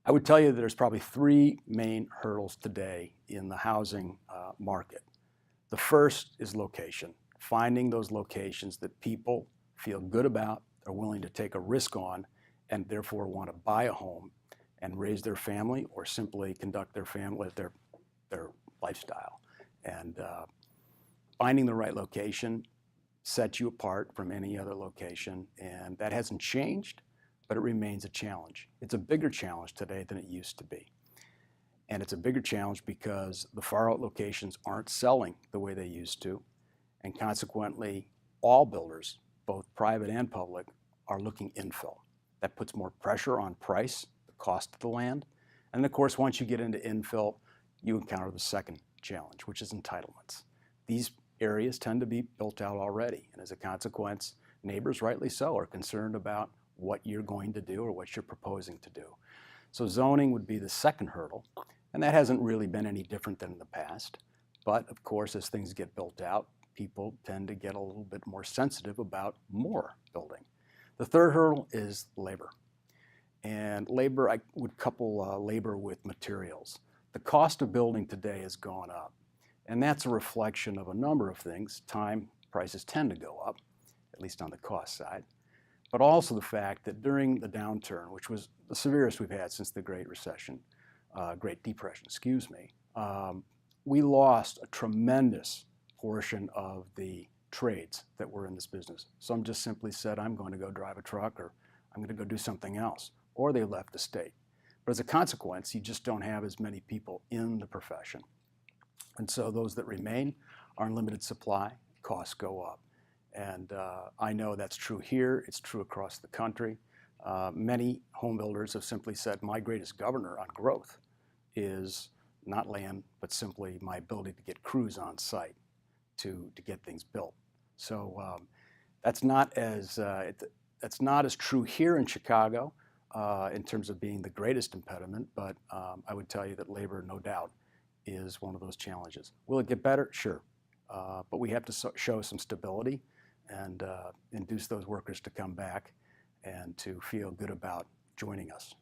I would tell you that there's probably three main hurdles today in the housing market. The first is location, finding those locations that people feel good about, are willing to take a risk on, and therefore want to buy a home and raise their family or simply conduct their family, their lifestyle. And finding the right location sets you apart from any other location, and that hasn't changed, but it remains a challenge. It's a bigger challenge today than it used to be. And it's a bigger challenge because the far out locations aren't selling the way they used to, and consequently, all builders, both private and public, are looking infill. That puts more pressure on price, the cost of the land, and of course, once you get into infill, you encounter the second challenge, which is entitlements. These areas tend to be built out already, and as a consequence, neighbors, rightly so, are concerned about what you're going to do or what you're proposing to do. So zoning would be the second hurdle, and that hasn't really been any different than in the past. But of course, as things get built out, people tend to get a little bit more sensitive about more building. The third hurdle is labor. And labor, I would couple labor with materials. The cost of building today has gone up, and that's a reflection of a number of things. Time prices tend to go up, at least on the cost side, but also the fact that during the downturn, which was the severest we've had since the Great Depression, we lost a tremendous portion of the trades that were in this business. Some just simply said, I'm going to go drive a truck, or I'm going to go do something else, or they left the state. But as a consequence, you just don't have as many people in the profession. And so those that remain are in limited supply, costs go up. And I know that's true here, it's true across the country. Many home builders have simply said, my greatest governor on growth is not land, but simply my ability to get crews on site to get things built. So that's not as true here in Chicago in terms of being the greatest impediment, but I would tell you that labor, no doubt, is one of those challenges. Will it get better? Sure. But we have to show some stability and induce those workers to come back and to feel good about joining us.